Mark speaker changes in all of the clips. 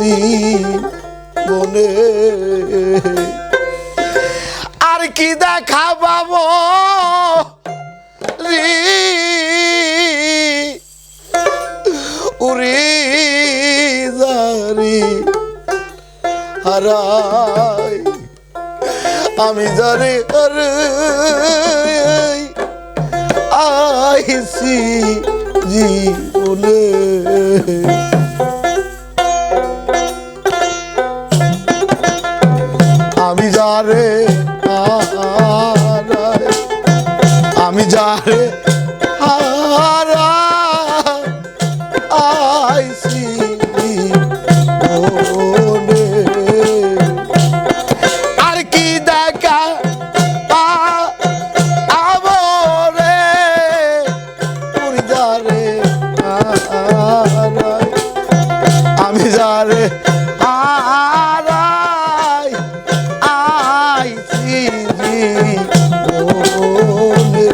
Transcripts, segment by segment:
Speaker 1: জীবনে আর কি দেখা পাবো উরি জারি হারাই আমি জানি আইসি জীবনে আমি যারে আমি যারে আইসি জীবনে আর কি দেখা আমরে পুরি যারে আমি যারে আইসি জীবনে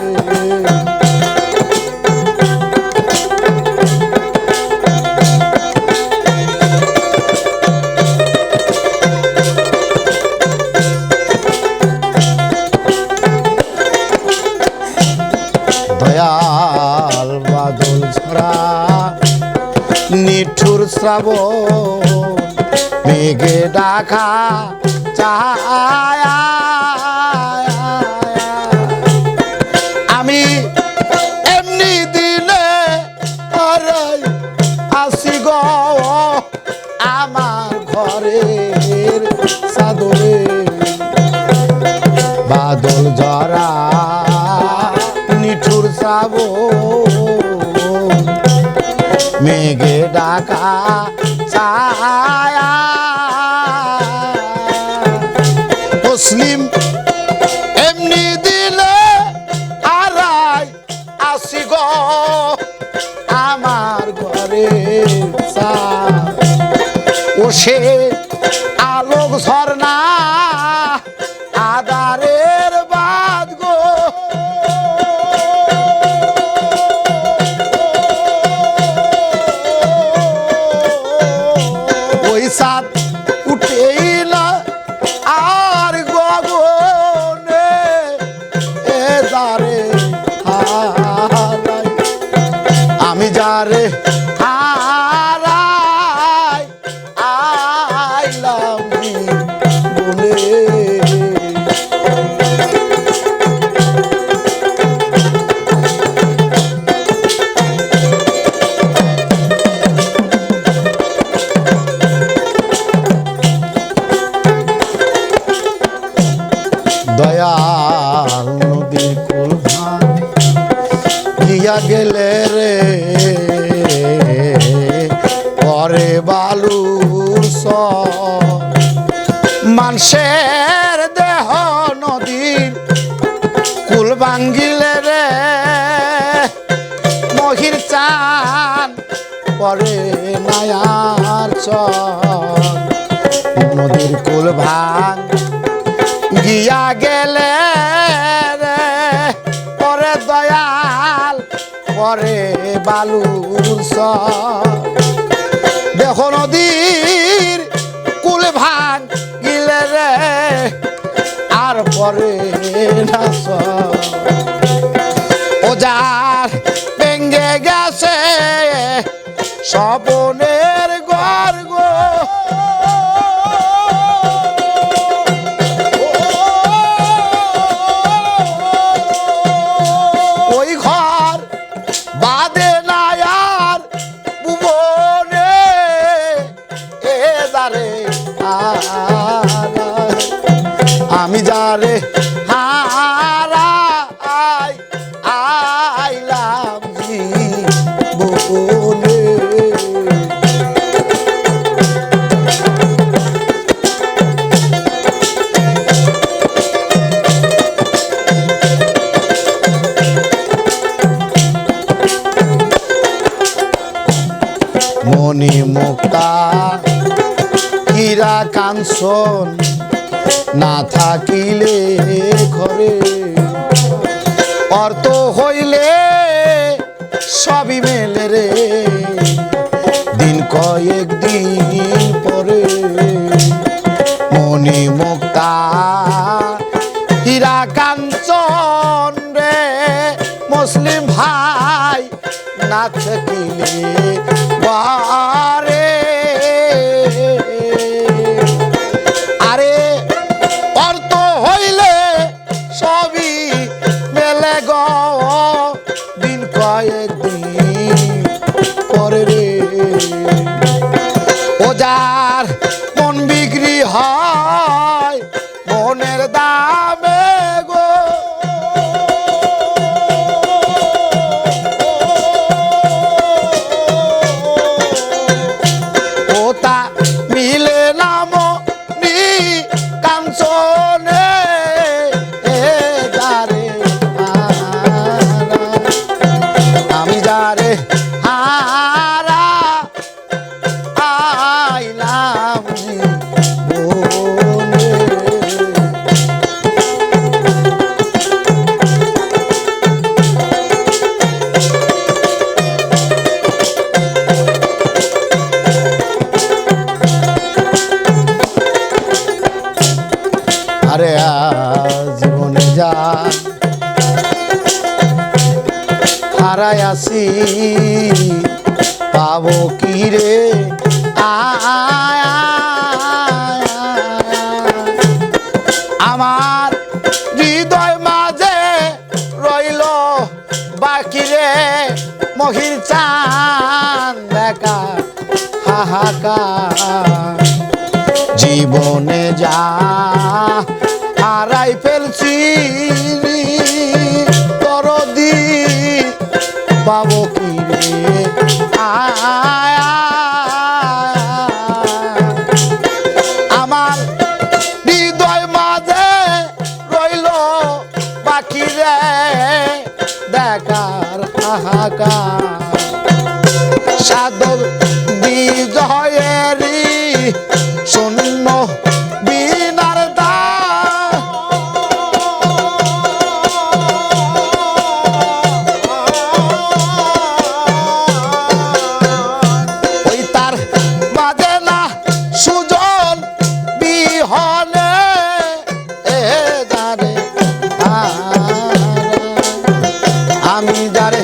Speaker 1: দয়াল বাদল ছড়া নিঠুর শ্রাবণ মেঘে ডাকা ছায়া আমি এমনি দিলে হারাই আসি গো আমার ঘরের চাদরে বাদল জরা নিঠুর শ্রাবণ মেঘে ডাকা ছায়া মুসলিম এমনি দিলে আরাই আসি গো আমার ঘরে ও সে আলোক ঝর্ণা আদারের বাদ গো ওই সাত উঠেই না আর গগনে এ যারে হারাই আমি যারে হারাই আইলাম জীবনে দয়াল নদীর কুল গিয়া গেলে রে পরে বালুর মানুষের দেহ নদীর কুল ভাঙ্গিলে রে মহির চান পরে নায়ার নদীর কুল ভাঙ গিয়া গেলে রে পরে দয়াল পরে বালুর দেখো নদীর কুল ভাঙ গিলে রে আর পরে নাচ ওজার ভেঙ্গে গেছে স্বপনের গর্গ ওই ঘর বাদে না আর ভুবনে এ যারে আমি যারে হারাই আইলাম জীবনে মণি মুক্তা হীরা কাঞ্চন না থাকিলে ঘরে অর্থ হইলে সবই মেলে রে দিন কয়েক দিন পরে ঘরে মণি মুক্তা হীরা কাঞ্চন রে মুসলিম ভাই না থাকিলে বারে আরে অর্থ হইলে সবই মেলে গ দিন কয়েকদিন পরে রে ও যার মন বিক্রি হয় মনের দামে গো ও তা মিলে নাম নি কাঞ্চনে যারে আমি যারে হারা আইলাম জীবনে আরে জীবনে যা হারাই আসি পাবো কি রে আমার হৃদয় মাঝে রইল বাকি রে মহির চাঁদ দেখা হাহাকার জীবনে যা হারাই ফেলছি দরদি পাবো কি রে আমার হৃদয় মাঝে রইল বাকি রে দেখার হাহাকার সাধক বিজয়েরই শূন্য বিনার দ্বার ওই তার বাজে না সুজন বিহনে যারে আমি যারে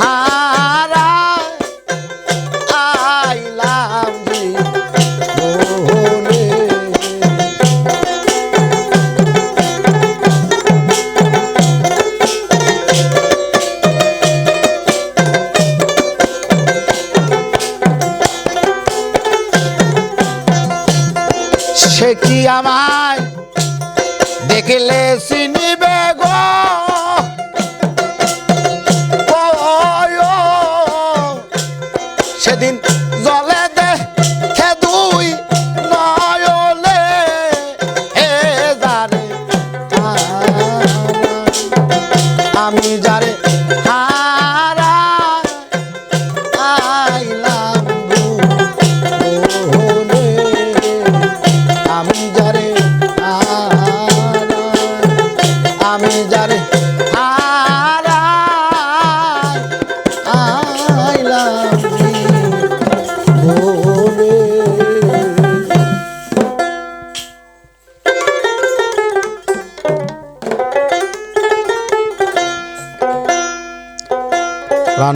Speaker 1: হারা আইলাম জীবনে সে কি আমায়